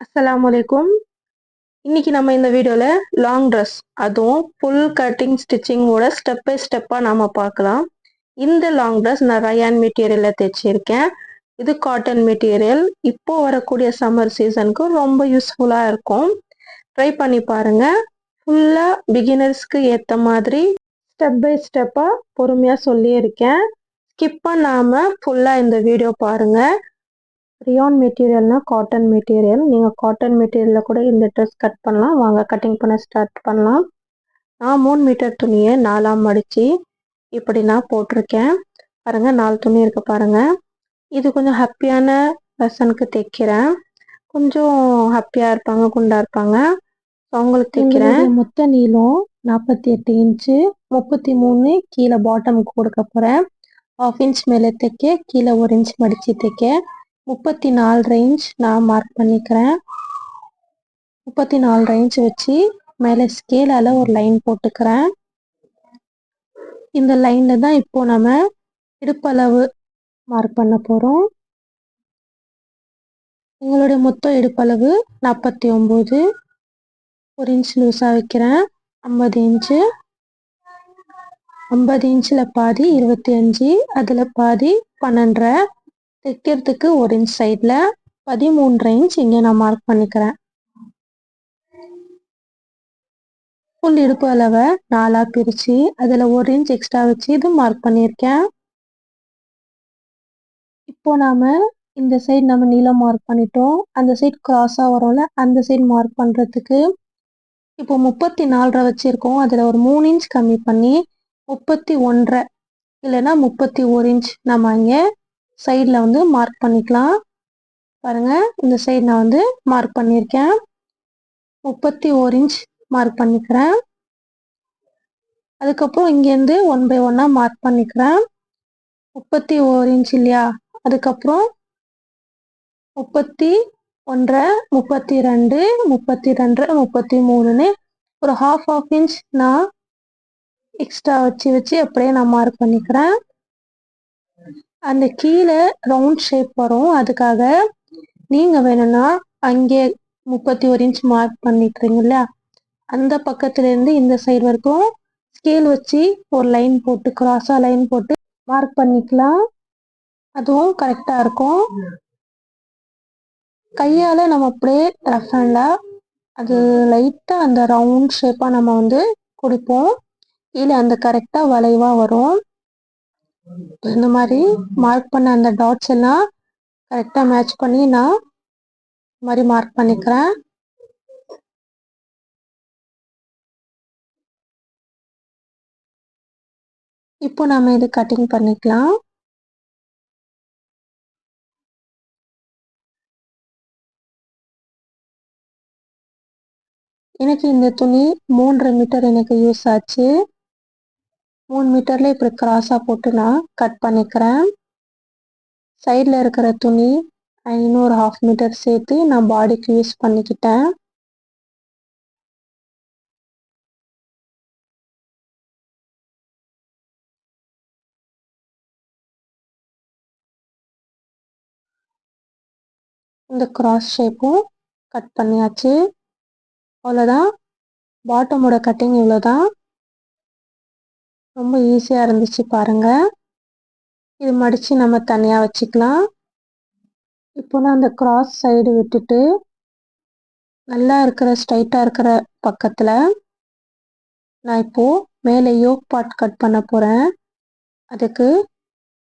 அஸ்ஸலாமு இன்னைக்கு நம்ம இந்த வீடியோல லாங் ட்ரெஸ் அதுவும் ஃபுல் கட்டிங் ஸ்டிச்சிங்கோட ஸ்டெப் பை ஸ்டெப்பா நாம பார்க்கலாம். இந்த லாங் ட்ரெஸ் நான் ரயான் மெட்டீரியல்ல தைச்சிருக்கேன். இது காட்டன் மெட்டீரியல். இப்போ வரக்கூடிய சம்மர் சீசனுக்கு ரொம்ப யூஸ்ஃபுல்லா இருக்கும். ட்ரை பண்ணி பாருங்க. ஃபுல்லா பிகினர்ஸ்க்கு ஏத்த மாதிரி ஸ்டெப் பை ஸ்டெப்பா பொறுமையா சொல்லியிருக்கேன். ஸ்கிப் பண்ணாம ஃபுல்லா இந்த வீடியோ பாருங்க. ரியான் மெட்டீரியல்னா காட்டன் மெட்டீரியல். நீங்கள் காட்டன் மெட்டீரியலில் கூட இந்த ட்ரெஸ் கட் பண்ணலாம். வாங்க கட்டிங் பண்ண ஸ்டார்ட் பண்ணலாம். நான் 3 மீட்டர் துணியை 4ஆக மடித்து இப்படி நான் போட்டிருக்கேன். பாருங்கள் 4 துணி இருக்கு பாருங்கள். இது கொஞ்சம் ஹாப்பியான பர்சனுக்கு தைக்கிறேன். கொஞ்சம் ஹாப்பியாக இருப்பாங்க, குண்டாக இருப்பாங்க, அவங்களுக்கு தைக்கிறேன். மொத்த நீளம் 48 இன்ச்சு, 33 கீழே பாட்டமுக்கு கொடுக்க போகிறேன். 1/2 இன்ச் மேலே தைக்க, கீழே 1 இன்ச் மடித்து தைக்க 34 இன்ச் நான் மார்க் பண்ணிக்கிறேன். 34 இன்ச் வச்சு மேலே ஸ்கேலால் ஒரு லைன் போட்டுக்கிறேன். இந்த லைனில் தான் இப்போ நம்ம இடுப்பளவு மார்க் பண்ண போகிறோம். உங்களுடைய மொத்த இடுப்பளவு 49. 1 இன்ச் லூஸாக வைக்கிறேன். 50 இன்ச்சு. 50 இன்ச்சில் பாதி 25, அதில் பாதி 12.5. தைக்கிறதுக்கு 1 இன்ச் சைடில் 13 இன்ச் இங்கே நான் மார்க் பண்ணிக்கிறேன். ஃபுல் இடுப்பு அளவை 4ஆக பிரித்து அதில் 1 இன்ச் எக்ஸ்ட்ரா வச்சு இது மார்க் பண்ணியிருக்கேன். இப்போ நாம் இந்த சைடு நம்ம நீளம் மார்க் பண்ணிட்டோம். அந்த சைடு கிராஸாக வரும்ல, அந்த சைடு மார்க் பண்ணுறதுக்கு இப்போ 34 வச்சுருக்கோம். அதில் ஒரு 3 இன்ச் கம்மி பண்ணி 31 இல்லைன்னா 31 இன்ச் நம்ம இங்கே சைடில் வந்து மார்க் பண்ணிக்கலாம். பாருங்கள், இந்த சைடு நான் வந்து மார்க் பண்ணியிருக்கேன். 31 இன்ச் மார்க் பண்ணிக்கிறேன். அதுக்கப்புறம் இங்கேருந்து 1 by 1 மார்க் பண்ணிக்கிறேன். 31 இன்ச் இல்லையா, அதுக்கப்புறம் 31, 32, 32, 33ன்னு ஒரு half இன்ச் நான் எக்ஸ்ட்ரா வச்சு அப்படியே நான் மார்க் பண்ணிக்கிறேன். அந்த கீழே ரவுண்ட் ஷேப் வரும், அதுக்காக நீங்கள் வேணும்னா அங்கே 31 இன்ச் மார்க் பண்ணிக்கிறீங்களா, அந்த பக்கத்துலேருந்து இந்த சைடு வரைக்கும் ஸ்கேல் வச்சு ஒரு லைன் போட்டு கிராஸாக லைன் போட்டு மார்க் பண்ணிக்கலாம். அதுவும் கரெக்டாக இருக்கும். கையால் நம்ம அப்படியே ரஃப் ஹேண்டாக அது லைட்டாக அந்த ரவுண்ட் ஷேப்பாக நம்ம வந்து கொடுப்போம். கீழே அந்த கரெக்டாக வளைவாக வரும். இந்த மாதிரி மார்க் பண்ண அந்த டாட்ஸ் எல்லாம் கரெக்டாக மேட்ச் பண்ணி நான் இந்த மாதிரி மார்க் பண்ணிக்கிறேன். இப்போ நம்ம இது கட்டிங் பண்ணிக்கலாம். எனக்கு இந்த துணி 3.5 மீட்டர் எனக்கு யூஸ் ஆச்சு. 3 மீட்டரில் இப்படி கிராஸாக போட்டு நான் கட் பண்ணிக்கிறேன். சைடில் இருக்கிற துணி இன்னொரு 1/2 மீட்டர் சேர்த்து நான் பாடிக்கு யூஸ் பண்ணிக்கிட்டேன். இந்த கிராஸ் ஷேப்பும் கட் பண்ணியாச்சு. அவ்வளோதான், பாட்டமோட கட்டிங் இவ்வளோதான். ரொம்ப ஈஸியாக இருந்துச்சு பாருங்கள். இது மடித்து நம்ம தனியாக வச்சுக்கலாம். இப்போ நான் அந்த கிராஸ் சைடு விட்டுட்டு நல்லா இருக்கிற ஸ்ட்ரைட்டாக இருக்கிற பக்கத்தில் நான் இப்போது மேலே யோக் பார்ட் கட் பண்ண போகிறேன். அதுக்கு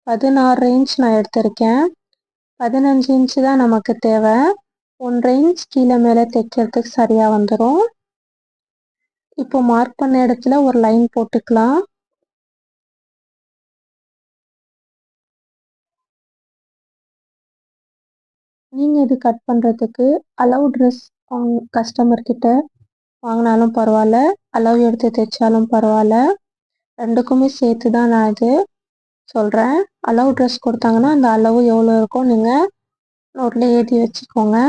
16 இன்ச் நான் எடுத்திருக்கேன். 15 இன்ச்சு தான் நமக்கு தேவை. 1.5 இன்ச் கீழே மேலே தைக்கிறதுக்கு சரியாக வந்துடும். இப்போ மார்க் பண்ண இடத்துல ஒரு லைன் போட்டுக்கலாம். நீங்கள் இது கட் பண்ணுறதுக்கு அளவு ட்ரெஸ் கஸ்டமர்கிட்ட வாங்கினாலும் பரவாயில்ல, அளவு எடுத்து தைச்சாலும் பரவாயில்ல, ரெண்டுக்குமே சேர்த்து தான் நான் இது சொல்கிறேன். அளவு ட்ரெஸ் கொடுத்தாங்கன்னா அந்த அளவு எவ்வளோ இருக்கும் நீங்கள் நோட்டில் எழுதி வச்சுக்கோங்க.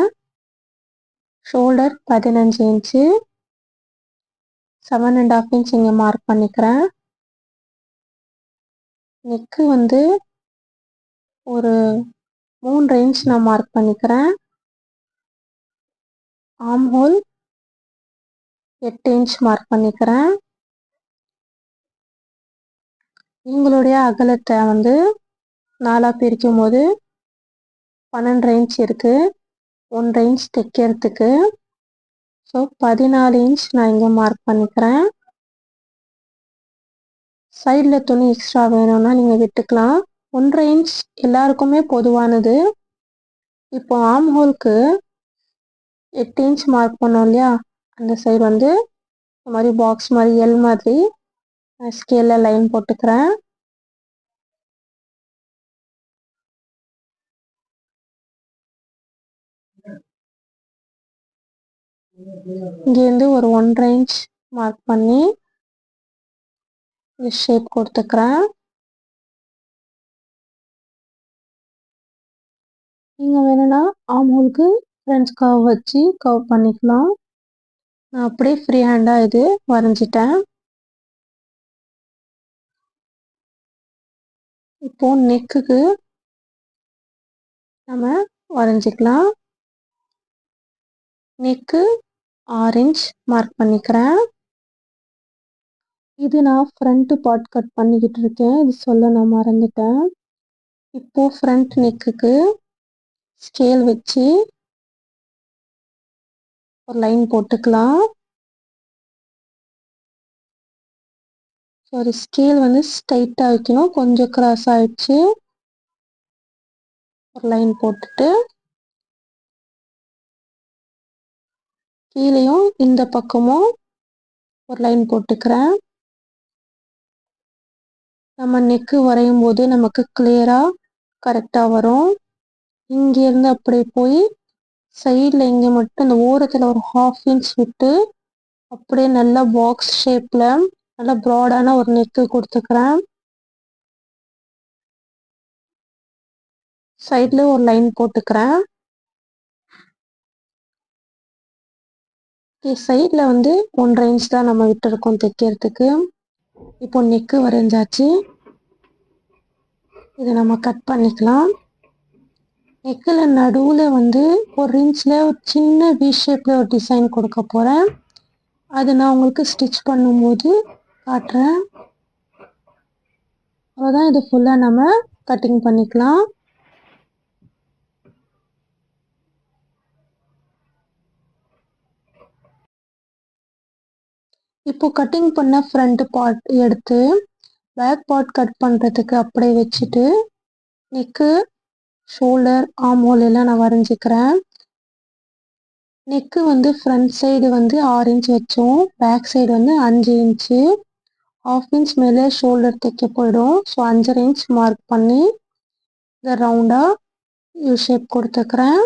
ஷோல்டர் 15 இன்ச்சு, 7.5 இன்ச் இங்கே மார்க் பண்ணிக்கிறேன். நெக்கு வந்து ஒரு 3 இன்ச் நான் மார்க் பண்ணிக்கிறேன். ஆர்ம் ஹோல் 8 இன்ச் மார்க் பண்ணிக்கிறேன். உங்களுடைய அகலத்தை வந்து 4 பிரிக்கும் போது 12 இன்ச் இருக்கு. 1 இன்ச் தைக்கிறதுக்கு. ஸோ 14 இன்ச் நான் இங்கே மார்க் பண்ணிக்கிறேன். சைடில் துணி எக்ஸ்ட்ரா வேணும்னா நீங்கள் விட்டுக்கலாம். 1 இன்ச் எல்லாருக்குமே பொதுவானது. இப்போ ஆர்ம் ஹோலுக்கு 8 இன்ச் மார்க் பண்ணோம் இல்லையா, அந்த சைடு வந்து இந்த மாதிரி பாக்ஸ் மாதிரி எல் மாதிரி ஸ்கேலில் லைன் போட்டுக்கிறேன். இங்கேருந்து ஒரு 1.5 இன்ச் மார்க் பண்ணி இந்த ஷேப் கொடுத்துக்கிறேன். நீங்கள் வேணும்னா ஆர்ம் ஹோலுக்கு ஃப்ரெண்ட்ஸ் கர்வ் வச்சு கர்வ் பண்ணிக்கலாம். நான் அப்படியே ஃப்ரீ ஹேண்டாக இது வரைஞ்சிட்டேன். இப்போ நெக்குக்கு நம்ம வரைஞ்சிக்கலாம். நெக்கு 6 இன்ச் மார்க் பண்ணிக்கிறேன். இது நான் ஃப்ரண்ட் பார்ட் கட் பண்ணிக்கிட்டு இருக்கேன், இது சொல்ல நான் மறந்துட்டேன். இப்போ ஃப்ரண்ட் நெக்குக்கு ஸ்கேல் வச்சு ஒரு லைன் போட்டுக்கலாம். சாரி, ஸ்கேல் வந்து ஸ்ட்ரைட்டாக வைக்கணும், கொஞ்சம் கிராஸ் ஆயிடுச்சு. ஒரு லைன் போட்டுட்டு கீழேயும் இந்த பக்கமும் ஒரு லைன் போட்டுக்கிறேன். நம்ம நெக்கு வரையும் போது நமக்கு கிளியராக கரெக்டாக வரும். இங்கேருந்து அப்படியே போய் சைடில் இங்கே மட்டும் இந்த ஓரத்தில் ஒரு 1/2 இன்ச் விட்டு அப்படியே நல்லா பாக்ஸ் ஷேப்பில் நல்லா ப்ராடான ஒரு நெக்கு கொடுத்துக்கிறேன். சைடில் ஒரு லைன் போட்டுக்கிறேன். சைடில் வந்து 1.5 இன்ச் தான் நம்ம விட்டுருக்கோம் தைக்கிறதுக்கு. இப்போ நெக்கு வரைஞ்சாச்சு. இதை நம்ம கட் பண்ணிக்கலாம். நெக்கில் நடுவில் வந்து 1 இன்ச்சில் ஒரு சின்ன வி ஷேப்பில் ஒரு டிசைன் கொடுக்க போகிறேன். அது நான் உங்களுக்கு ஸ்டிச் பண்ணும்போது காட்டுறேன். அவ்வளோதான், இது ஃபுல்லாக நம்ம கட்டிங் பண்ணிக்கலாம். இப்போ கட்டிங் பண்ண ஃப்ரண்ட் பார்ட் எடுத்து பேக் பார்ட் கட் பண்ணுறதுக்கு அப்படியே வச்சுட்டு நெக்கு, ஷோல்டர், ஆர்ம் ஹோல் எல்லாம் நான் வரைஞ்சிக்கிறேன். நெக்கு வந்து ஃப்ரண்ட் சைடு வந்து 6 இன்ச் வச்சோம், பேக் சைடு வந்து 5 இன்ச்சு. 1/2 இன்ச் மேலே ஷோல்டர் தைக்க போயிடும். ஸோ 5.5 இன்ச் மார்க் பண்ணி இதை ரவுண்டாக யூ ஷேப் கொடுத்துக்கிறேன்.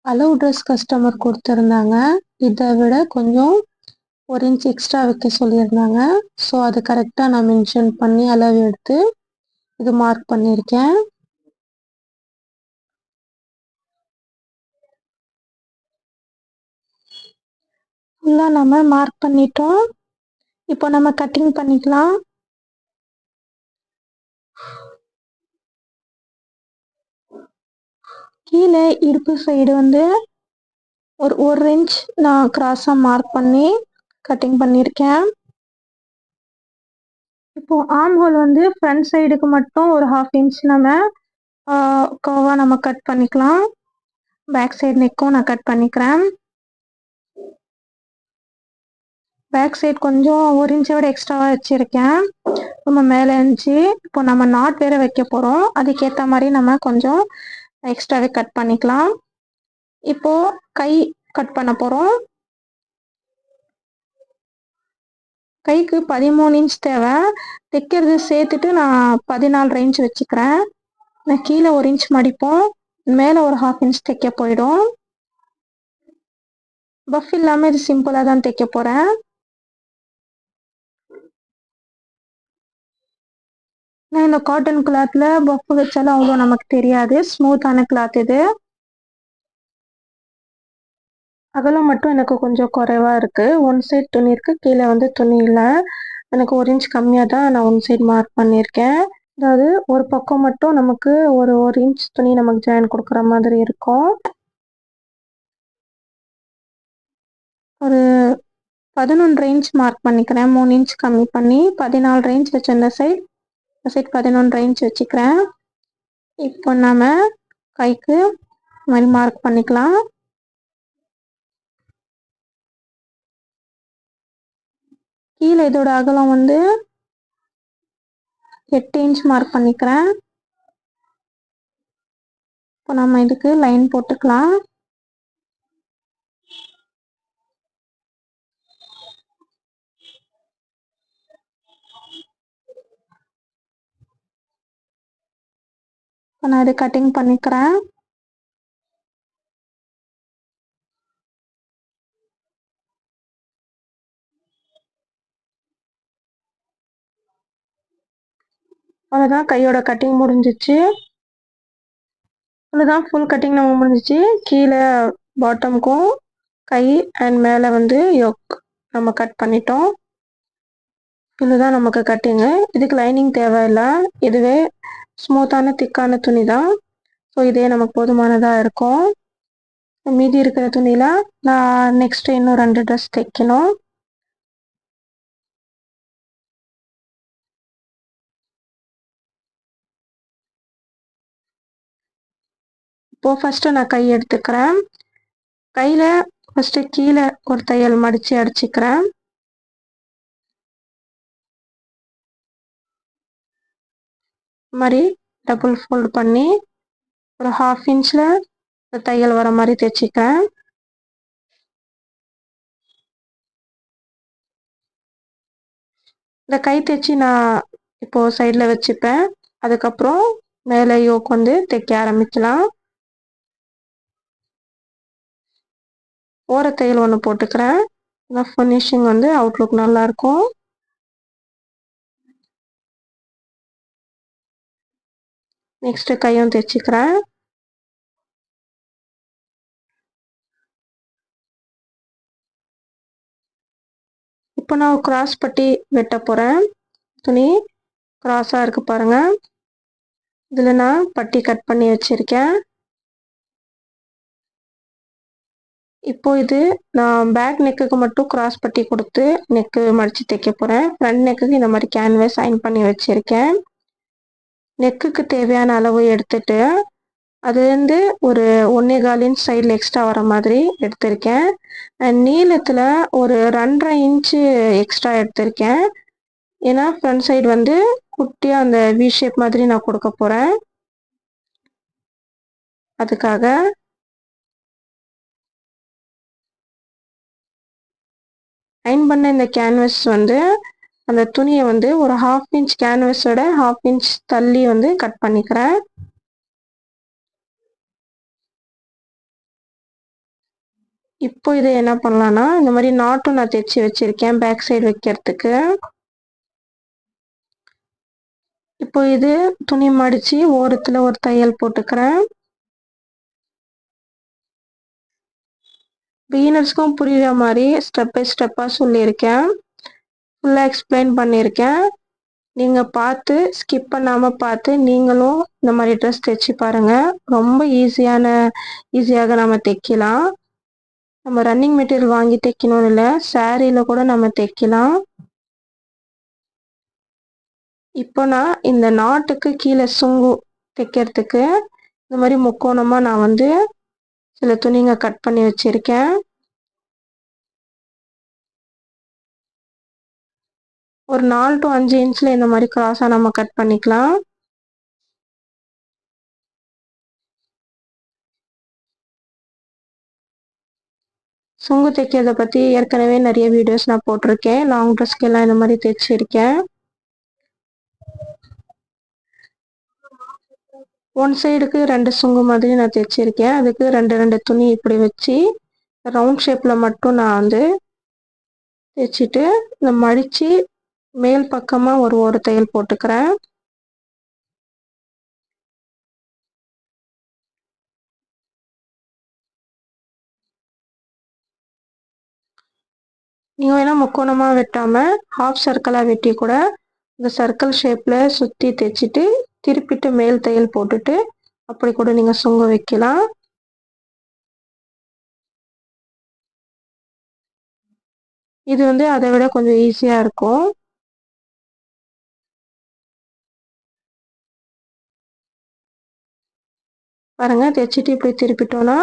அளவு ட்ரெஸ் கஸ்டமர் கொடுத்துருந்தாங்க, இதை விட கொஞ்சம் 1 இன்ச் எக்ஸ்ட்ரா வைக்க சொல்லியிருந்தாங்க. ஸோ அது கரெக்டாக நான் மென்ஷன் பண்ணி அளவு எடுத்து இது மார்க் பண்ணியிருக்கேன். ஃபுல்லாக நம்ம மார்க் பண்ணிட்டோம். இப்போ நம்ம கட்டிங் பண்ணிக்கலாம். கீழே இடுப்பு சைடு வந்து ஒரு 1 இன்ச் நான் கிராஸாக மார்க் பண்ணி கட்டிங் பண்ணியிருக்கேன். இப்போ ஆர்ம் ஹோல் வந்து ஃப்ரண்ட் சைடுக்கு மட்டும் ஒரு 1/2 இன்ச் நம்ம கர்வாக நம்ம கட் பண்ணிக்கலாம். பேக் சைடு நெக்கும் நான் கட் பண்ணிக்கிறேன். பேக் சைடு கொஞ்சம் 1 இன்ச்சை விட எக்ஸ்ட்ராவாக வச்சுருக்கேன், நம்ம மேலே இருந்துச்சு. இப்போ நம்ம நாட் வேறு வைக்க போகிறோம், அதுக்கேற்ற மாதிரி நம்ம கொஞ்சம் எக்ஸ்ட்ராவே கட் பண்ணிக்கலாம். இப்போது கை கட் பண்ண போகிறோம். கைக்கு 13 இன்ச் தேவை. தைக்கிறது சேர்த்துட்டு நான் 14 இன்ச் வச்சுக்கிறேன். நான் கீழே 1 இன்ச் மடிப்போம், மேலே ஒரு 1/2 இன்ச் தைக்க போயிடும். பஃப் இல்லாமல் இது சிம்பிளாக தான் தைக்க போகிறேன். நான் இந்த காட்டன் கிளாத்தில் பஃப் வச்சாலும் அவ்வளோ நமக்கு தெரியாது, ஸ்மூத்தான கிளாத் இது. அகலம் மட்டும் எனக்கு கொஞ்சம் குறைவாக இருக்குது. 1 சைடு துணி இருக்குது, கீழே வந்து துணி இல்லை. எனக்கு 1 இன்ச் கம்மியாக தான் நான் 1 சைடு மார்க் பண்ணியிருக்கேன். அதாவது ஒரு பக்கம் மட்டும் நமக்கு ஒரு 1 இன்ச் துணி நமக்கு ஜாயின் கொடுக்குற மாதிரி இருக்கும். ஒரு 11 இன்ச் மார்க் பண்ணிக்கிறேன். 3 இன்ச் கம்மி பண்ணி 14 இன்ச் வச்சு இந்த சைட் 11 இன்ச் வச்சுக்கிறேன். இப்போ நம்ம கைக்கு இந்த மாதிரி மார்க் பண்ணிக்கலாம். கீழே இதோட அகலம் வந்து 8 இன்ச் மார்க் பண்ணிக்கிறேன். இப்போ நம்ம இதுக்கு லைன் போட்டுக்கலாம். இப்போ நான் இது கட்டிங் பண்ணிக்கிறேன். அவ்வளோதான், கையோட கட்டிங் முடிஞ்சிச்சு. அவ்வளோதான், ஃபுல் கட்டிங் நம்ம முடிஞ்சிச்சு. கீழே பாட்டமுக்கும் கை அண்ட் மேலே வந்து யோக் நம்ம கட் பண்ணிட்டோம். இதுதான் நமக்கு கட்டிங்கு. இதுக்கு லைனிங் தேவையில்லை, இதுவே ஸ்மூத்தான திக்கான துணி தான். ஸோ இதே நமக்கு போதுமானதாக இருக்கும். மீதி இருக்கிற துணியில் நான் நெக்ஸ்ட் இன்னும் 2 ட்ரெஸ் தைக்கணும். இப்போது ஃபஸ்ட்டு நான் கை எடுத்துக்கிறேன். கையில் ஃபஸ்ட்டு கீழே ஒரு தையல் மடித்து அடிச்சுக்கிறேன். மாதிரி டபுள் ஃபோல்ட் பண்ணி ஒரு 1/2 இன்ச்சில் தையல் வர மாதிரி தைச்சிக்கிறேன். இந்த கை தைச்சி நான் இப்போது சைடில் வச்சுப்பேன். அதுக்கப்புறம் மேலே யோக் வந்து தைக்க ஆரம்பிக்கலாம். ஓர தையல் ஒன்று போட்டுக்கிறேன். ஃபினிஷிங் வந்து அவுட்லுக் நல்லாயிருக்கும். நெக்ஸ்ட்டு கையும் தைச்சிக்கிறேன். இப்போ நான் கிராஸ் பட்டி வெட்ட போகிறேன். துணி கிராஸாக இருக்குது பாருங்கள். இதில் நான் பட்டி கட் பண்ணி வச்சுருக்கேன். இப்போ இது நான் பேக் நெக்குக்கு மட்டும் கிராஸ் பட்டி கொடுத்து நெக்கு மடித்து தைக்க போகிறேன். ஃப்ரண்ட் நெக்குக்கு இந்த மாதிரி கேன்வாஸ் அயன் பண்ணி வச்சுருக்கேன். நெக்குக்கு தேவையான அளவு எடுத்துட்டு அதுலேருந்து ஒரு 1.25 இன்ச் சைடில் எக்ஸ்ட்ரா வர மாதிரி எடுத்திருக்கேன். நீளத்தில் ஒரு 2.5 இன்ச்சு எக்ஸ்ட்ரா எடுத்திருக்கேன். ஏன்னா ஃப்ரண்ட் சைடு வந்து குட்டியாக அந்த வி ஷேப் மாதிரி நான் கொடுக்க போகிறேன். அதுக்காக அயன் பண்ண இந்த கேன்வாஸ் வந்து அந்த துணியை வந்து ஒரு 1/2 இன்ச் கேன்வாஸோட 1/2 இன்ச் தள்ளி வந்து கட் பண்ணிக்கிறேன். இப்போ இதை என்ன பண்ணலான்னா, இந்த மாதிரி நாட்டும் நான் தைச்சி வச்சுருக்கேன் பேக் சைடு வைக்கிறதுக்கு. இப்போ இது துணி மடித்து ஓரத்தில் ஒரு தையல் போட்டுக்கிறேன். பிகினர்ஸ்க்கும் புரிகிற மாதிரி ஸ்டெப் பை ஸ்டெப்பாக சொல்லியிருக்கேன். ஃபுல்லாக எக்ஸ்பிளைன் பண்ணியிருக்கேன். நீங்கள் பார்த்து ஸ்கிப் பண்ணாமல் பார்த்து நீங்களும் இந்த மாதிரி ட்ரெஸ் தைச்சி பாருங்கள். ரொம்ப ஈஸியாக நம்ம தைக்கலாம். நம்ம ரன்னிங் மெட்டீரியல் வாங்கி தைக்கணும்னு இல்லை, சாரியில் கூட நம்ம தைக்கலாம். இப்போ நான் இந்த நாட்டுக்கு கீழே சுங்கு தைக்கிறதுக்கு இந்த மாதிரி முக்கோணமாக நான் வந்து சில துணிங்க கட் பண்ணி வச்சுருக்கேன். ஒரு 4 to 5 இன்ச்சில் இந்த மாதிரி கிராஸாக நம்ம கட் பண்ணிக்கலாம். சுங்கு தைக்கிறத பற்றி ஏற்கனவே நிறைய வீடியோஸ் நான் போட்டிருக்கேன். லாங் ட்ரெஸ்க்கெல்லாம் இந்த மாதிரி தைச்சிருக்கேன். ஒன் சைடுக்கு 2 சுங்கு மாதிரி நான் தைச்சிருக்கேன். அதுக்கு 2 துணி இப்படி வச்சு ரவுண்ட் ஷேப்பில் மட்டும் நான் வந்து தைச்சிட்டு இந்த மடித்து மேல் பக்கமாக ஒரு தையல் போட்டுக்கிறேன். நீங்கள் வேணால் முக்கோணமாக வெட்டாமல் ஹாஃப் சர்க்கிளாக வெட்டி கூட இந்த சர்க்கிள் ஷேப்பில் சுற்றி தைச்சிட்டு திருப்பிட்டு மேல் தையல் போட்டுட்டு அப்படி கூட நீங்கள் சுங்க வைக்கலாம். இது வந்து அதை விட கொஞ்சம் ஈஸியாக இருக்கும். பாருங்கள், தைச்சிட்டு இப்படி திருப்பிட்டோன்னா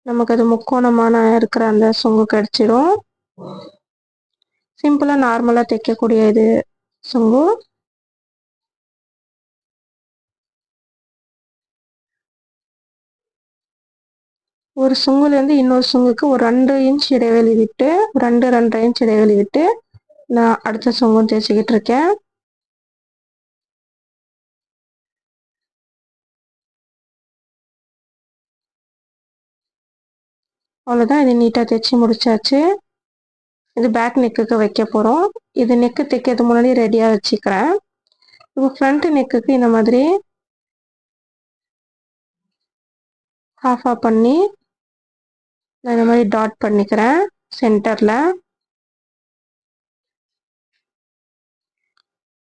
நமக்கு அது முக்கோணமான இருக்கிற அந்த சுங்கு கிடச்சிடும். சிம்பிளாக நார்மலாக தைக்கக்கூடிய இது சுங்கு. ஒரு சுங்குலேருந்து இன்னொரு சுங்குக்கு ஒரு 2 இன்ச் இடைவெளி விட்டு 2-2.5 இன்ச் இடைவெளி விட்டு நான் அடுத்த சுங்கும் தைச்சிக்கிட்டு இருக்கேன். அவ்வளோதான், இது நீட்டாக தைச்சி முடிச்சாச்சு. இது பேக் நெக்குக்கு வைக்க போகிறோம். இது நெக்கு தைக்கிறது முன்னாடி ரெடியாக வச்சுக்கிறேன். இப்போ ஃப்ரண்ட் நெக்குக்கு இந்த மாதிரி ஹாஃபாக பண்ணி நான் இந்த மாதிரி டாட் பண்ணிக்கிறேன் சென்டரில்.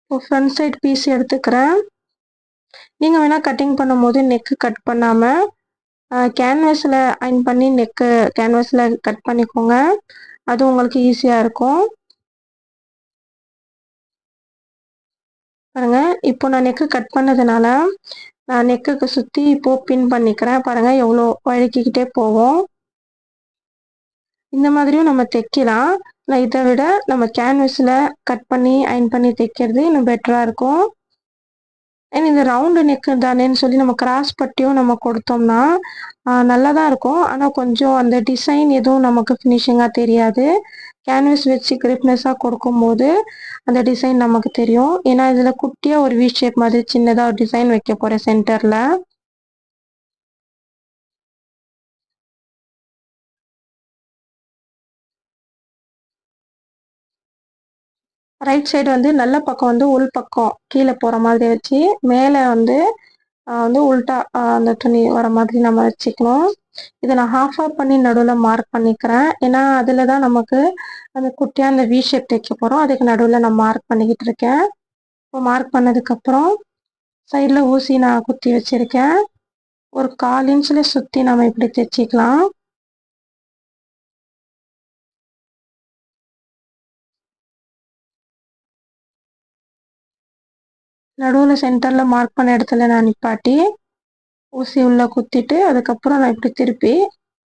இப்போ ஃப்ரண்ட் சைட் பீஸ் எடுத்துக்கிறேன். நீங்கள் வேணால் கட்டிங் பண்ணும்போது நெக்கு கட் பண்ணாமல் கேன்வாஸில் அயன் பண்ணி நெக்கு கேன்வாஸில் கட் பண்ணிக்கோங்க. அது உங்களுக்கு ஈஸியாக இருக்கும். பாருங்கள், இப்போ நான் நெக்கு கட் பண்ணதுனால நான் நெக்குக்கு சுற்றி இப்போது பின் பண்ணிக்கிறேன். பாருங்கள் எவ்வளோ வழுக்கிக்கிட்டே போகும். இந்த மாதிரியும் நம்ம தைக்கலாம். நான் இதை விட நம்ம கேன்வாஸில் கட் பண்ணி அயன் பண்ணி தைக்கிறது இன்னும் பெட்டராக இருக்கும். அண்ட் இந்த ரவுண்டு நெக்கு தானேன்னு சொல்லி நம்ம கிராஸ் பட்டியும் நம்ம கொடுத்தோம்னா நல்லா தான் இருக்கும். ஆனால் கொஞ்சம் அந்த டிசைன் எதுவும் நமக்கு ஃபினிஷிங்காக தெரியாது. கேன்வாஸ் வச்சு கிரிப்னஸாக கொடுக்கும்போது அந்த டிசைன் நமக்கு தெரியும். ஏன்னா இதில் குட்டியாக ஒரு வி ஷேப் மாதிரி சின்னதாக ஒரு டிசைன் வைக்க போகிறேன் சென்டரில். ரைட் சைடு வந்து நல்ல பக்கம் வந்து உள் பக்கம் கீழே போகிற மாதிரி வச்சு மேலே வந்து உல்ட்டா அந்த துணி வர மாதிரி நம்ம வச்சுக்கணும். இதை நான் ஹாஃபாக பண்ணி நடுவில் மார்க் பண்ணிக்கிறேன். ஏன்னா அதில் தான் நமக்கு அந்த குட்டியாக அந்த வி ஷேப் தைக்க போகிறோம். அதுக்கு நடுவில் நான் மார்க் பண்ணிக்கிட்டு இருக்கேன். இப்போ மார்க் பண்ணதுக்கப்புறம் சைடில் ஊசி நான் குத்தி வச்சுருக்கேன். ஒரு 1/4 இன்ச்சில் சுற்றி நம்ம இப்படி தைச்சிக்கலாம். நடுவில் சென்டரில் மார்க் பண்ண இடத்துல நான் நிப்பாட்டி ஊசி உள்ளே குத்திட்டு அதுக்கப்புறம் நான் இப்படி திருப்பி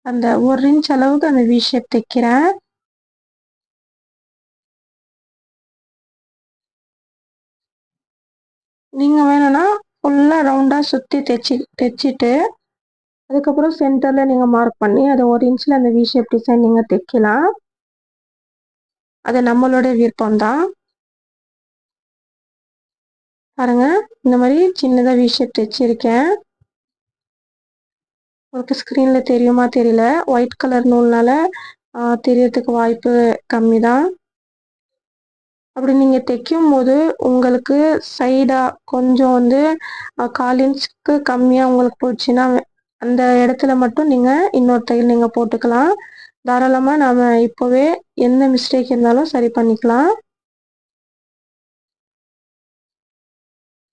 அந்த 1 இன்ச் அளவுக்கு அந்த வி ஷேப் தைக்கிறேன். நீங்கள் வேணும்னா ஃபுல்லாக ரவுண்டாக சுற்றி தைச்சிட்டு அதுக்கப்புறம் சென்டரில் நீங்கள் மார்க் பண்ணி அதை 1 இன்ச்சில் அந்த வி ஷேப் டிசைன் நீங்கள் தைக்கலாம். அது நம்மளோட விருப்பம்தான். பாருங்கள், இந்த மாதிரி சின்னதாக வி ஷேப் தைச்சிருக்கேன். உங்களுக்கு ஸ்க்ரீனில் தெரியுமா தெரியல, ஒயிட் கலர் நூல்னால தெரியறதுக்கு வாய்ப்பு கம்மி தான். அப்படி நீங்கள் தைக்கும் போது உங்களுக்கு சைடாக கொஞ்சம் வந்து 1/4 இன்ச்சுக்கு கம்மியாக உங்களுக்கு போச்சுன்னா அந்த இடத்துல மட்டும் நீங்கள் இன்னொரு தையல் நீங்கள் போட்டுக்கலாம். தாராளமாக நாம் இப்போவே எந்த மிஸ்டேக் இருந்தாலும் சரி பண்ணிக்கலாம்.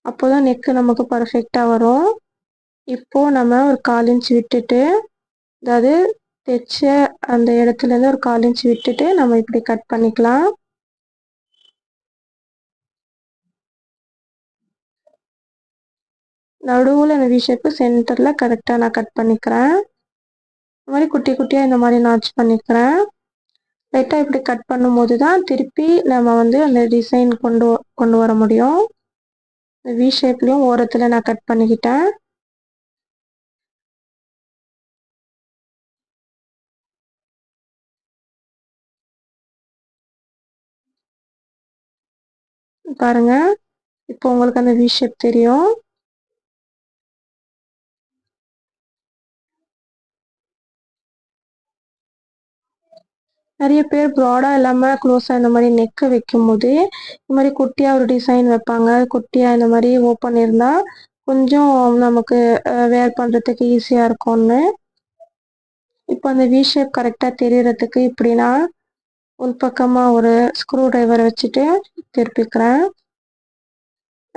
அப்போ தான் நெக்கு நமக்கு பர்ஃபெக்டாக வரும். இப்போது நம்ம ஒரு 1/4 இன்ச் விட்டுட்டு, அதாவது தைச்ச அந்த இடத்துலேருந்து ஒரு 1/4 இன்ச் விட்டுட்டு நம்ம இப்படி கட் பண்ணிக்கலாம். நடுவில் அந்த வி ஷேப்பு சென்டரில் கரெக்டாக நான் கட் பண்ணிக்கிறேன். இந்த மாதிரி குட்டி குட்டியாக இந்த மாதிரி நாச் பண்ணிக்கிறேன். லைட்டாக இப்படி கட் பண்ணும்போது தான் திருப்பி நம்ம வந்து அந்த டிசைன் கொண்டு வர முடியும். இந்த வி ஷேப்லேயும் ஓரத்தில் நான் கட் பண்ணிக்கிட்டேன். பாருங்க, இப்போ உங்களுக்கு அந்த வி ஷேப் தெரியும். நிறைய பேர் ப்ராடாக இல்லாமல் க்ளோஸாக இந்த மாதிரி நெக்கு வைக்கும்போது இந்த மாதிரி குட்டியாக ஒரு டிசைன் வைப்பாங்க. குட்டியாக இந்த மாதிரி ஓப்பன் இருந்தால் கொஞ்சம் நமக்கு வேர் பண்ணுறதுக்கு ஈஸியாக இருக்கும்னு. இப்போ அந்த வி ஷேப் கரெக்டாக தெரியறதுக்கு இப்படின்னா உள்பக்கமாக ஒரு ஸ்க்ரூ டிரைவர் வச்சுட்டு திருப்பிக்கிறேன்.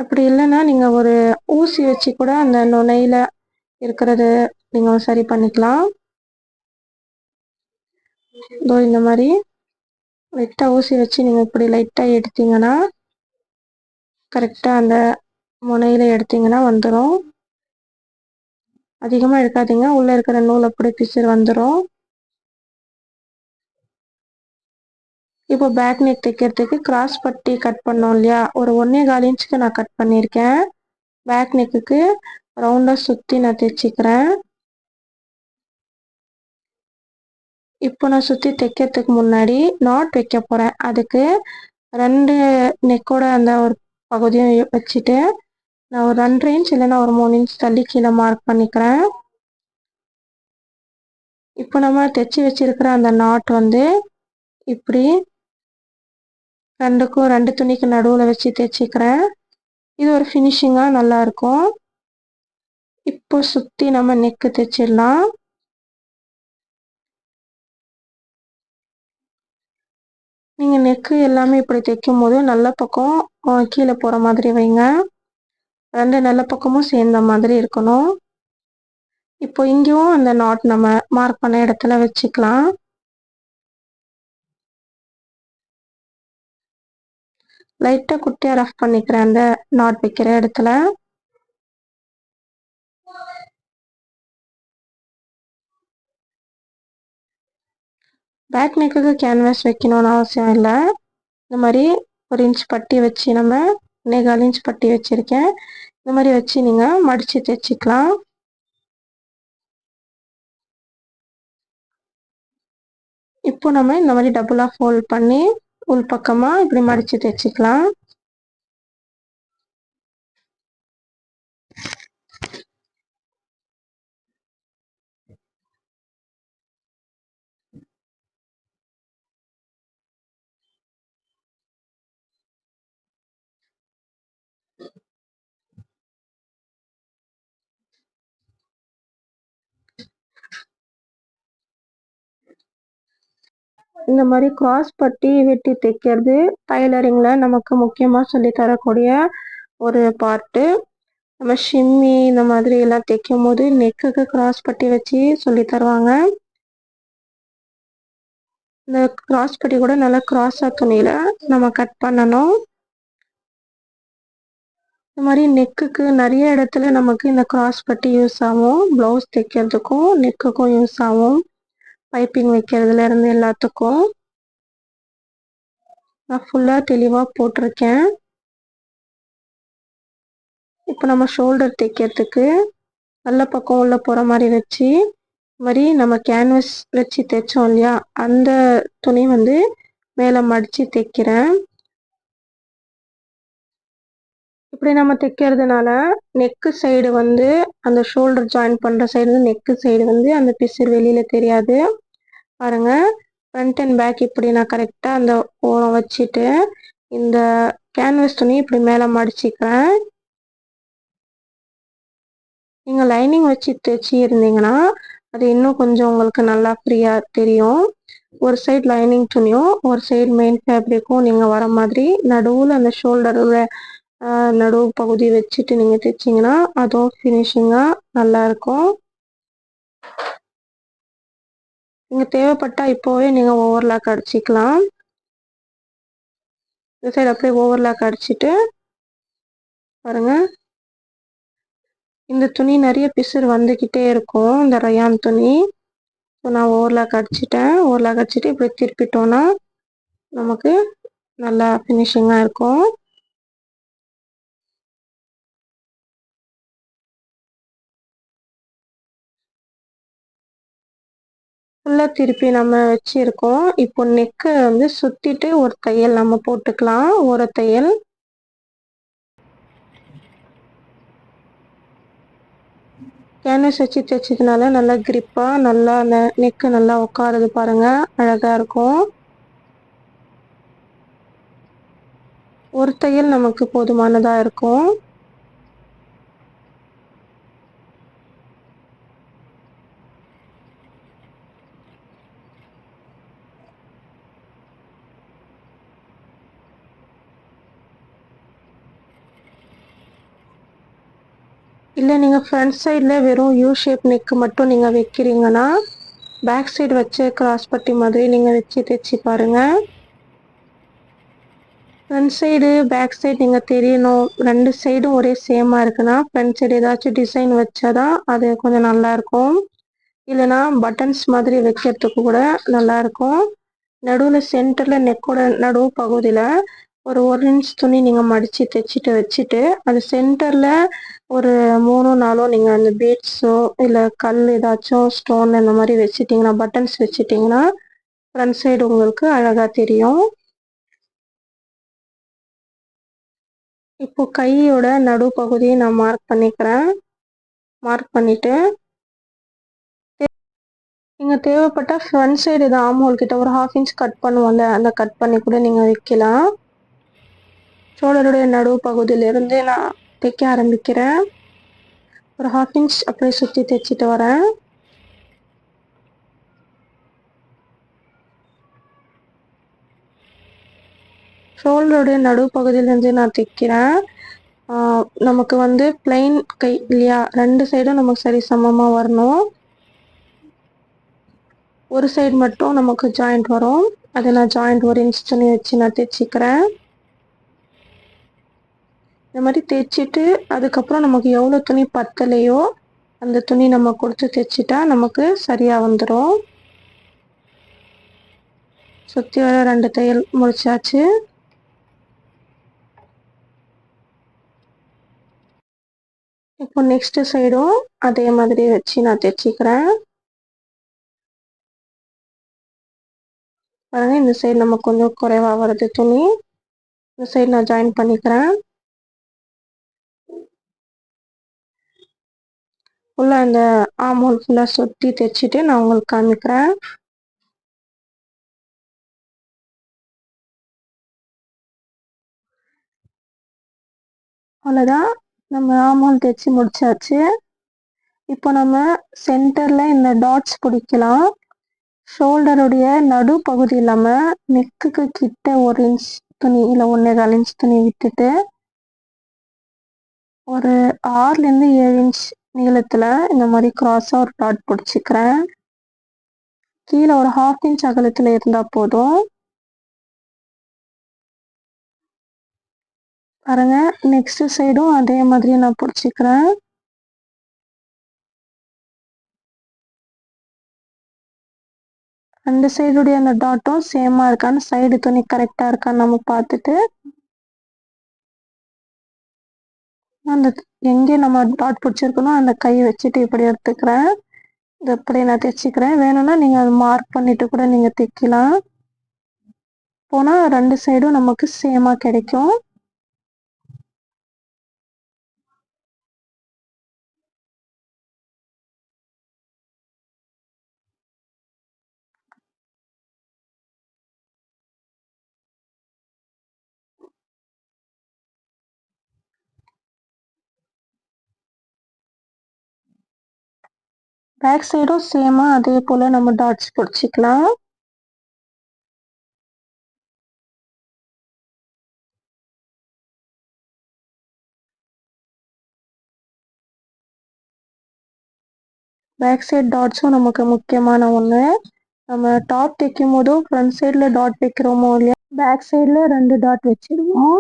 அப்படி இல்லைன்னா நீங்கள் ஒரு ஊசி வச்சு கூட அந்த நுனையில் இருக்கிறது நீங்கள் சரி பண்ணிக்கலாம். இதோ இந்த மாதிரி லைட்டாக ஊசி வச்சு நீங்கள் இப்படி லைட்டாக எடுத்தீங்கன்னா கரெக்டாக அந்த முனையில் எடுத்தீங்கன்னா வந்துடும். அதிகமாக எடுக்காதீங்க, உள்ளே இருக்கிற நூல் அப்படி பிசுறு வந்துடும். இப்போ பேக் நெக் தைக்கிறதுக்கு கிராஸ் பட்டி கட் பண்ணோம் இல்லையா, ஒரு 1.25 இன்ச்சுக்கு நான் கட் பண்ணியிருக்கேன். பேக் நெக்குக்கு ரவுண்டாக சுற்றி நான் தைச்சிக்கிறேன். இப்போ நான் சுற்றி தைக்கிறதுக்கு முன்னாடி நாட் வைக்க போகிறேன். அதுக்கு 2 நெக்கோட அந்த ஒரு பகுதியும் வச்சுட்டு நான் ஒரு 2.5 இன்ச் இல்லைன்னா ஒரு 3 இன்ச் தள்ளி கீழே மார்க் பண்ணிக்கிறேன். இப்போ நம்ம தைச்சி வச்சிருக்கிற அந்த நாட் வந்து இப்படி 2 துணிக்கு நடுவில் வச்சு தைச்சிக்கிறேன். இது ஒரு ஃபினிஷிங்காக நல்லாயிருக்கும். இப்போ சுற்றி நம்ம நெக்கு தைச்சிடலாம். நீங்கள் நெக்கு எல்லாமே இப்படி தைக்கும் போது நல்ல பக்கம் கீழே போகிற மாதிரி வைங்க. 2 நல்ல பக்கமும் சேர்ந்த மாதிரி இருக்கணும். இப்போ இங்கேயும் அந்த நாட் நம்ம மார்க் பண்ண இடத்துல வச்சுக்கலாம். லைட்டாக குட்டியாக ரஃப் பண்ணிக்கிறேன் அந்த நாட் வைக்கிற இடத்துல. பேக் நெக்குக்கு கேன்வாஸ் வைக்கணும்னு அவசியம் இல்லை. இந்த மாதிரி 1 இன்ச் பட்டி வச்சு நம்ம 1.25 இன்ச் பட்டி வச்சுருக்கேன். இந்த மாதிரி வச்சு நீங்கள் மடித்து தைச்சிக்கலாம். இப்போ நம்ம இந்த மாதிரி டபுளாக ஃபோல்ட் பண்ணி உள் பக்கமாக இப்படி மடித்து தைச்சிக்கலாம். இந்த மாதிரி கிராஸ் பட்டி வெட்டி தைக்கிறது டைலரிங்கில் நமக்கு முக்கியமாக சொல்லி தரக்கூடிய ஒரு பார்ட்டு. நம்ம ஷிம்மி இந்த மாதிரி எல்லாம் தைக்கும் போது நெக்குக்கு கிராஸ் பட்டி வச்சு சொல்லி தருவாங்க. இந்த கிராஸ் பட்டி கூட நல்லா கிராஸாக துணியில் நம்ம கட் பண்ணணும். இந்த மாதிரி நெக்குக்கு நிறைய இடத்துல நமக்கு இந்த கிராஸ் பட்டி யூஸ் ஆகும். ப்ளவுஸ் தைக்கிறதுக்கும் நெக்குக்கும் யூஸ் ஆகும். பைப்பிங் வைக்கிறதுல இருந்து எல்லாத்துக்கும் நான் ஃபுல்லாக தெளிவாக போட்டிருக்கேன். இப்போ நம்ம ஷோல்டர் தைக்கிறதுக்கு நல்ல பக்கம் உள்ள போகிற மாதிரி வச்சு மாதிரி நம்ம கேன்வஸ் வச்சு தைச்சோம் இல்லையா, அந்த துணி வந்து மேலே மடித்து தைக்கிறேன். இப்படி நம்ம தைக்கிறதுனால நெக்கு சைடு வந்து அந்த ஷோல்டர் ஜாயின் பண்ணுற சைடு வந்து நெக்கு சைடு வந்து அந்த பிசுறு வெளியில் தெரியாது. பாருங்கள், ஃப்ரண்ட் அண்ட் பேக் இப்படி நான் கரெக்டாக அந்த ஓரம் வச்சுட்டு இந்த கேன்வஸ் துணி இப்படி மேலே மடிச்சிக்கிறேன். நீங்கள் லைனிங் வச்சு தைச்சி இருந்தீங்கன்னா அது இன்னும் கொஞ்சம் உங்களுக்கு நல்லா ஃப்ரீயாக தெரியும். ஒரு சைடு லைனிங் துணியும் ஒரு சைடு மெயின் ஃபேப்ரிக்கும் நீங்கள் வர மாதிரி நடுவில் அந்த ஷோல்டரோட நடுவு பகுதி வச்சுட்டு நீங்கள் தைச்சிங்கன்னா அதுவும் ஃபினிஷிங்காக நல்லாயிருக்கும். நீங்கள் தேவைப்பட்டால் இப்போவே நீங்கள் ஓவர்லாக் அடிச்சிக்கலாம். இந்த சைடு அப்படியே ஓவர்லாக் அடிச்சுட்டு பாருங்கள், இந்த துணி நிறைய பிசுறு வந்துக்கிட்டே இருக்கும், இந்த ரயான் துணி. ஸோ நான் ஓவர்லாக் அடிச்சிட்டேன். ஓவர்லாக் அடிச்சுட்டு இப்படி திருப்பிட்டோன்னா நமக்கு நல்லா ஃபினிஷிங்காக இருக்கும். ஃபுல்லாக திருப்பி நம்ம வச்சுருக்கோம். இப்போ நெக்கை வந்து சுற்றிட்டு ஒரு தையல் நம்ம போட்டுக்கலாம், ஒரு தையல். கேன்வஸ் வச்சு தைச்சதுனால நல்லா கிரிப்பாக நல்லா அந்த நெக்கு நல்லா உட்காருது பாருங்கள், அழகாக இருக்கும். ஒரு தையல் நமக்கு போதுமானதாக இருக்கும். இல்லை நீங்கள் ஃப்ரண்ட் சைடில் வெறும் யூ ஷேப் நெக்கு மட்டும் நீங்கள் வைக்கிறீங்கன்னா பேக் சைடு வச்சு கிராஸ் பட்டி மாதிரி நீங்கள் வச்சு தைச்சி பாருங்கள். ஃப்ரண்ட் சைடு பேக் சைடு நீங்கள் தெரியணும், ரெண்டு சைடும் ஒரே சேமாக இருக்குன்னா ஃப்ரண்ட் சைடு ஏதாச்சும் டிசைன் வச்சாதான் அது கொஞ்சம் நல்லாயிருக்கும். இல்லைனா பட்டன்ஸ் மாதிரி வைக்கிறதுக்கு கூட நல்லாயிருக்கும். நடுவில் சென்டரில் நெக்கோட நடுவு பகுதியில் ஒரு 1 இன்ச் துணி நீங்கள் மடித்து தைச்சிட்டு வச்சுட்டு அந்த சென்டரில் ஒரு 3-4 நீங்கள் அந்த பீட்ஸோ இல்லை கல் ஏதாச்சும் ஸ்டோன் இந்த மாதிரி வச்சுட்டிங்கன்னா, பட்டன்ஸ் வச்சுட்டிங்கன்னா ஃப்ரண்ட் சைடு உங்களுக்கு அழகாக தெரியும். இப்போ கையோட நடு பகுதியை நான் மார்க் பண்ணிக்கிறேன். மார்க் பண்ணிவிட்டு நீங்கள் தேவைப்பட்டால் ஃப்ரண்ட் சைடு இது ஆம் ஹோல் கிட்ட ஒரு 1/2 இன்ச் கட் பண்ணுவோம்ல, அந்த கட் பண்ணி கூட நீங்கள் வைக்கலாம். ஷோல்டருடைய நடுவு பகுதியிலிருந்து நான் தைக்க ஆரம்பிக்கிறேன். ஒரு 1/2 இன்ச் அப்படியே சுற்றி தைச்சிட்டு வரேன். ஷோல்டருடைய நடுவு பகுதியிலேருந்து நான் தைக்கிறேன். நமக்கு வந்து பிளைன் கை இல்லையா, 2 சைடும் நமக்கு சரி சமமாக வரணும். ஒரு சைடு மட்டும் நமக்கு ஜாயிண்ட் வரும், அதை நான் ஜாயிண்ட் 1 இன்ச் துணி வச்சு நான் தைச்சிக்கிறேன். இந்த மாதிரி தைச்சிட்டு அதுக்கப்புறம் நமக்கு எவ்வளோ துணி பத்தலையோ அந்த துணி நம்ம கொடுத்து தைச்சிட்டா நமக்கு சரியாக வந்துடும். சுற்றி வர 2 தையல் முடிச்சாச்சு. இப்போ நெக்ஸ்ட் சைடும் அதே மாதிரி வச்சு நான் தைச்சிக்கிறேன். பாருங்க, இந்த சைடு நமக்கு கொஞ்சம் குறைவாக வருது துணி. இந்த சைடு நான் ஜாயின் பண்ணிக்கிறேன். ஃபுல்லாக இந்த ஆம் ஹோல் ஃபுல்லாக சுற்றி தைச்சிட்டு நான் உங்களுக்கு காமிக்கிறேன். அவ்வளோதான், நம்ம ஆம் ஹோல் தைச்சி முடிச்சாச்சு. இப்போ நம்ம சென்டரில் இந்த டாட்ஸ் பிடிக்கலாம். ஷோல்டருடைய நடு பகுதி இல்லாமல் நெக்குக்கு கிட்ட 1 இன்ச் துணி இல்லை 1.25 இன்ச் துணி விட்டுட்டு ஒரு 6லேருந்து 7 இன்ச் நீளத்தில் இந்த மாதிரி கிராஸாக ஒரு டாட் பிடிச்சிக்கிறேன். கீழே ஒரு 1/2 இன்ச் அகலத்தில் இருந்தால் போதும். பாருங்க, நெக்ஸ்ட் சைடும் அதே மாதிரி நான் பிடிச்சிக்கிறேன். ரெண்டு சைடுடைய அந்த டாட்டும் சேமாக இருக்கான்னு, சைடு துணி கரெக்டாக இருக்கான்னு நம்ம பார்த்துட்டு அந்த எங்கே நம்ம டாட் பிடிச்சிருக்கணும் அந்த கையை வச்சுட்டு இப்படி எடுத்துக்கிறேன். இது இப்படி நான் தைச்சிக்கிறேன். வேணும்னா நீங்கள் அதை மார்க் பண்ணிட்டு கூட நீங்கள் தைக்கலாம். போனால் 2 சைடும் நமக்கு சேமாக கிடைக்கும். பேக் சைடும் சேமாக அதே போல் நம்ம டாட்ஸ் பிடிச்சிக்கலாம். பேக் சைட் டாட்ஸும் நமக்கு முக்கியமான ஒன்று. நம்ம டாப் தைக்கும் போதும் ஃப்ரண்ட் சைடில் டாட் வைக்கிறோமோ இல்லையா, பேக் சைடில் 2 டாட் வச்சிடுவோம்.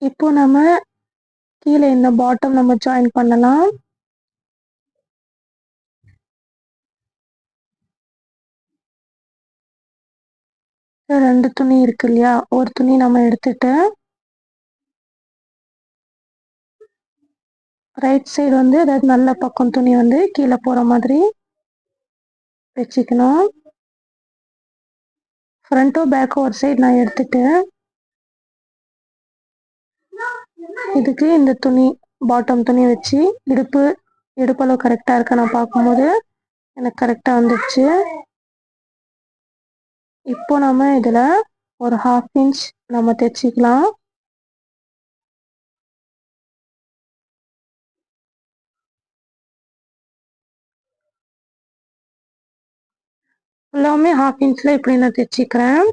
இப்போ நம்ம கீழே இந்த பாட்டம் நம்ம ஜாயின் பண்ணலாம். ரெண்டு துணி இருக்கு இல்லையா, ஒரு துணி நம்ம எடுத்துட்டு ரைட் சைடு வந்து அதாவது நல்ல பக்கம் துணி வந்து கீழே போகிற மாதிரி வச்சுக்கணும். ஃப்ரண்ட்டோ பேக்கோ ஒரு சைடு நான் எடுத்துட்டு இதுக்கு இந்த துணி பாட்டம் துணி வச்சு இடுப்பளவு கரெக்டாக இருக்கா நான் பார்க்கும்போது எனக்கு கரெக்டாக வந்துடுச்சு. இப்போ நம்ம இதில் ஒரு 1/2 இன்ச் நம்ம தைச்சிக்கலாம். எல்லாமே 1/2 இன்ச்சில் இப்படி நான் தைச்சிக்கிறேன்.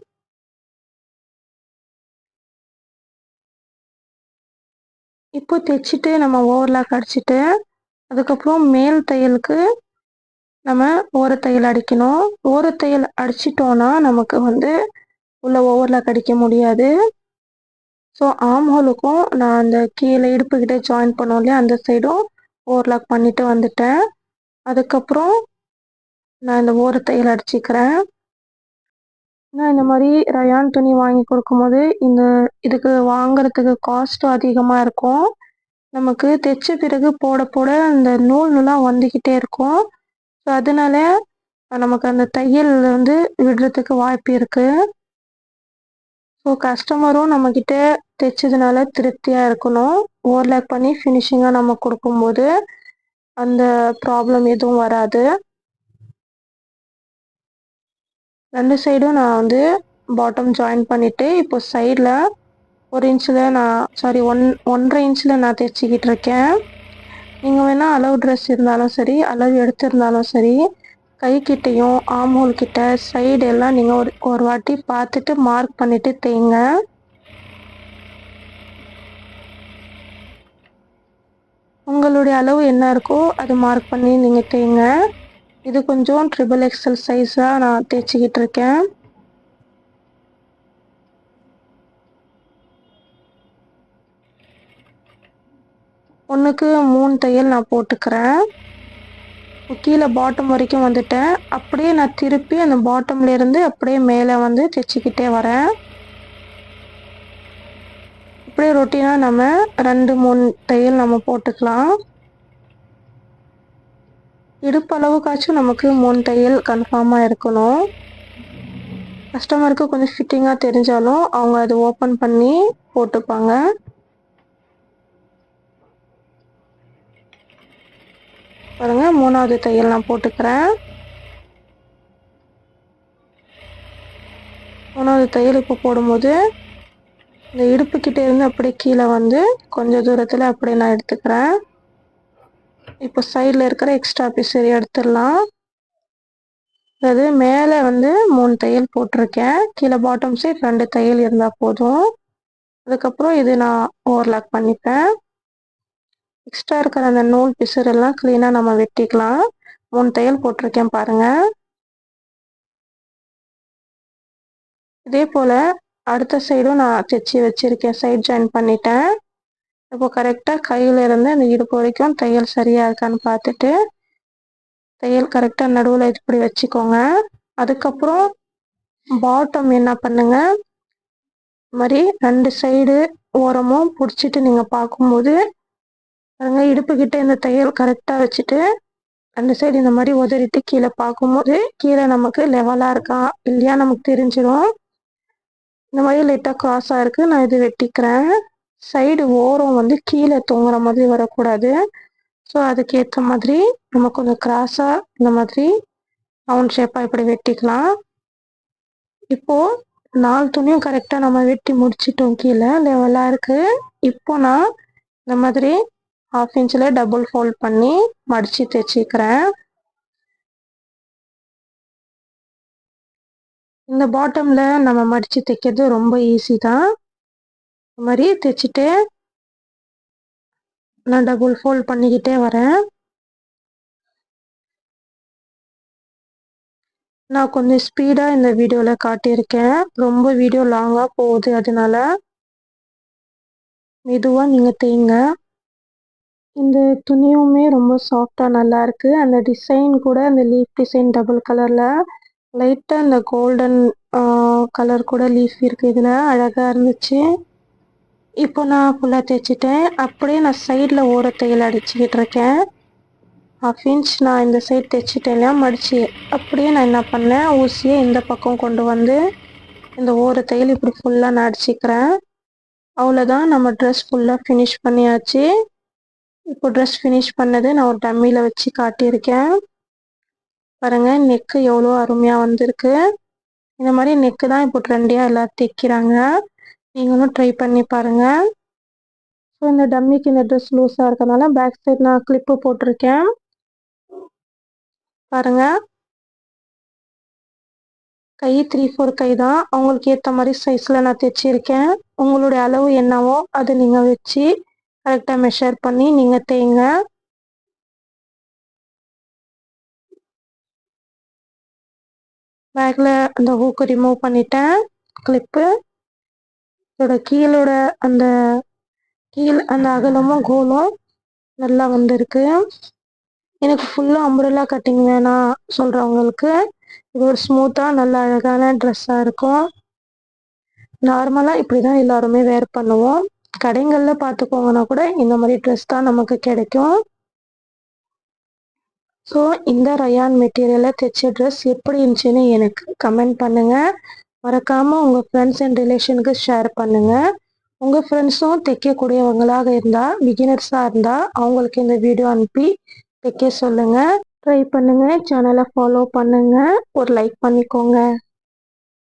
இப்போ தைச்சிட்டு நம்ம ஓவர்லாக் அடிச்சுட்டு அதுக்கப்புறம் மேல் தையலுக்கு நம்ம ஓர தையல் அடிக்கணும். ஓர தையல் அடிச்சிட்டோன்னா நமக்கு வந்து உள்ள ஓவர்லாக் அடிக்க முடியாது. ஸோ ஆம் ஹோலுக்கும் நான் அந்த கீழே இடுப்புக்கிட்ட ஜாயின் பண்ணோம் இல்லையா, அந்த சைடும் ஓவர்லாக் பண்ணிட்டு வந்துட்டேன். அதுக்கப்புறம் நான் இந்த ஓர தையல் அடிச்சுக்கிறேன். நான் இந்த மாதிரி ரயான் துணி வாங்கி கொடுக்கும்போது இதுக்கு வாங்குறதுக்கு காஸ்ட்டும் அதிகமாக இருக்கும். நமக்கு தைச்ச பிறகு போட போட இந்த நூல்லாம் வந்துக்கிட்டே இருக்கும். ஸோ அதனால நமக்கு அந்த தையல் வந்து விடுறதுக்கு வாய்ப்பு இருக்கு. ஸோ கஸ்டமரும் நம்மக்கிட்ட தைச்சதுனால திருப்தியாக இருக்கணும். ஓவர்லாக் பண்ணி ஃபினிஷிங்காக நம்ம கொடுக்கும்போது அந்த ப்ராப்ளம் எதுவும் வராது. 2 சைடும் நான் வந்து பாட்டம் ஜாயின் பண்ணிவிட்டு இப்போ சைடில் 1 இன்ச்சில் நான் 1.5 இன்ச்சில் நான் தைச்சிக்கிட்டு இருக்கேன். நீங்கள் வேணால் அளவு ட்ரெஸ் இருந்தாலும் சரி, அளவு எடுத்திருந்தாலும் சரி, கைக்கிட்டையும் ஆம் ஹோல் கிட்ட சைடு எல்லாம் நீங்கள் ஒரு வாட்டி பார்த்துட்டு மார்க் பண்ணிவிட்டு தைங்க. உங்களுடைய அளவு என்ன இருக்கோ அது மார்க் பண்ணி நீங்கள் தைங்க. இது கொஞ்சம் XXL சைஸாக நான் தைச்சிக்கிட்டு இருக்கேன். ஒன்றுக்கு 3 தையல் நான் போட்டுக்கிறேன். கீழே பாட்டம் வரைக்கும் வந்துட்டேன். அப்படியே நான் திருப்பி அந்த பாட்டம்லேருந்து அப்படியே மேலே வந்து தைச்சிக்கிட்டே வரேன். அப்படியே ரொட்டீனாக நம்ம 2-3 தையல் நம்ம போட்டுக்கலாம். இடுப்பளவுக்காச்சும் நமக்கு 3 தையல் கன்ஃபார்மாக இருக்கணும். கஸ்டமருக்கு கொஞ்சம் ஃபிட்டிங்காக தெரிஞ்சாலும் அவங்க அதை ஓப்பன் பண்ணி போட்டுப்பாங்க. பாருங்க, 3வது தையல் நான் போட்டுக்கிறேன். 3வது தையல் இப்போ போடும்போது இந்த இடுப்புக்கிட்டே இருந்து அப்படியே கீழே வந்து கொஞ்சம் தூரத்தில் அப்படியே நான் எடுத்துக்கிறேன். இப்போ சைடில் இருக்கிற எக்ஸ்ட்ரா பீஸ் எடுத்துடலாம். அதாவது மேலே வந்து 3 தையல் போட்டிருக்கேன். கீழே பாட்டம் சைட் 2 தையல் இருந்தால் போதும். அதுக்கப்புறம் இது நான் ஓவர்லாக் பண்ணிப்பேன். எக்ஸ்ட்ரா இருக்கிற அந்த நூல் பிசுறெல்லாம் க்ளீனாக நம்ம வெட்டிக்கலாம். 3 தையல் போட்டிருக்கேன் பாருங்கள். இதே போல் அடுத்த சைடும் நான் தைச்சி வச்சுருக்கேன். சைட் ஜாயின் பண்ணிட்டேன். இப்போ கரெக்டாக கையில் இருந்து அந்த இடுப்பு வரைக்கும் தையல் சரியாக இருக்கான்னு பார்த்துட்டு தையல் கரெக்டாக நடுவில் இப்படி வச்சுக்கோங்க. அதுக்கப்புறம் பாட்டம் என்ன பண்ணுங்க, இது மாதிரி 2 சைடு ஓரமும் பிடிச்சிட்டு நீங்கள் பார்க்கும்போது பாருங்க, இடுப்புக்கிட்ட இந்த தையல் கரெக்டாக வச்சுட்டு 2 சைடு இந்த மாதிரி உதறிட்டு கீழே பார்க்கும்போது கீழே நமக்கு லெவலாக இருக்கா இல்லையா நமக்கு தெரிஞ்சிடும். இந்த மாதிரி லைட்டாக க்ராஸாக இருக்குது, நான் இது வெட்டிக்கிறேன். சைடு ஓரம் வந்து கீழே தொங்குற மாதிரி வரக்கூடாது. ஸோ அதுக்கேற்ற மாதிரி நம்ம கொஞ்சம் கிராஸாக இந்த மாதிரி ரவுண்ட் ஷேப்பாக இப்படி வெட்டிக்கலாம். இப்போது 4 துணியும் கரெக்டாக நம்ம வெட்டி முடிச்சிட்டோம். கீழே லெவலாக இருக்குது. இப்போ நான் இந்த மாதிரி 1/2 இன்ச்சில் டபுள் ஃபோல்ட் பண்ணி மடித்து தைச்சிக்கிறேன். இந்த பாட்டமில் நம்ம மடித்து தைக்கிறது ரொம்ப ஈஸி தான். இந்த மாதிரி தைச்சிட்டு நான் டபுள் ஃபோல்ட் பண்ணிக்கிட்டே வரேன். நான் கொஞ்சம் ஸ்பீடாக இந்த வீடியோவில் காட்டியிருக்கேன். ரொம்ப வீடியோ லாங்காக போகுது, அதனால மெதுவாக நீங்கள் தைங்க. இந்த துணியுமே ரொம்ப சாஃப்டாக நல்லாயிருக்கு. அந்த டிசைன் கூட அந்த லீஃப் டிசைன் டபுள் கலரில் லைட்டாக அந்த கோல்டன் கலர் கூட லீஃப் இருக்குது. இதில் அழகாக இருந்துச்சு. இப்போ நான் ஃபுல்லாக தைச்சிட்டேன். அப்படியே நான் சைடில் ஓர தையல் அடிச்சுக்கிட்டு இருக்கேன். 1/2 இன்ச் நான் இந்த சைட் தைச்சிட்டேன் இல்லையா, மடித்து அப்படியே நான் என்ன பண்ணேன், ஊசியை இந்த பக்கம் கொண்டு வந்து இந்த ஓர தையல் இப்படி ஃபுல்லாக நான் அடிச்சிக்கிறேன். அவ்வளோதான், நம்ம ட்ரெஸ் ஃபுல்லாக ஃபினிஷ் பண்ணியாச்சு. இப்போ ட்ரெஸ் ஃபினிஷ் பண்ணது நான் ஒரு டம்மியில் வச்சு காட்டியிருக்கேன். பாருங்கள், நெக்கு எவ்வளோ அருமையாக வந்திருக்கு. இந்த மாதிரி நெக்கு தான் இப்போ ட்ரெண்டியாக எல்லோரும் தைக்கிறாங்க. நீங்களும் ட்ரை பண்ணி பாருங்கள். ஸோ இந்த டம்மிக்கு இந்த ட்ரெஸ் லூஸாக இருக்கனால பேக் சைட் நான் கிளிப்பு போட்டிருக்கேன். பாருங்கள், கை 3/4 கை தான். அவங்களுக்கு ஏற்ற மாதிரி சைஸில் நான் தைச்சிருக்கேன். உங்களுடைய அளவு என்னவோ அதை நீங்கள் வச்சு கரெக்டாக மெஷர் பண்ணி நீங்கள் தேய்ங்க. பேக்கில் அந்த ஹூக்கு ரிமூவ் பண்ணிட்டேன், கிளிப்பு. இதோட கீழோட அந்த அந்த அகலமும் கோலும் நல்லா வந்திருக்கு. எனக்கு ஃபுல்லாக அம்ப்ரெல்லா கட்டிங் வேணாம் சொல்கிறவங்களுக்கு இது ஒரு ஸ்மூத்தாக நல்ல அழகான ட்ரெஸ்ஸாக இருக்கும். நார்மலாக இப்படி தான் எல்லாருமே வேர் பண்ணுவோம். கடைகளில் பார்த்துக்கோங்கன்னா கூட இந்த மாதிரி ட்ரெஸ் தான் நமக்கு கிடைக்கும். ஸோ இந்த ரயான் மெட்டீரியலில் தைச்ச ட்ரெஸ் எப்படி இருந்துச்சுன்னு எனக்கு கமெண்ட் பண்ணுங்கள். மறக்காமல் உங்கள் ஃப்ரெண்ட்ஸ் அண்ட் ரிலேஷனுக்கு ஷேர் பண்ணுங்கள். உங்கள் ஃப்ரெண்ட்ஸும் தைக்கக்கூடியவங்களாக இருந்தால், பிகினர்ஸாக இருந்தால் அவங்களுக்கு இந்த வீடியோ அனுப்பி தைக்க சொல்லுங்கள். ட்ரை பண்ணுங்கள். சேனலை ஃபாலோ பண்ணுங்கள். ஒரு லைக் பண்ணிக்கோங்க.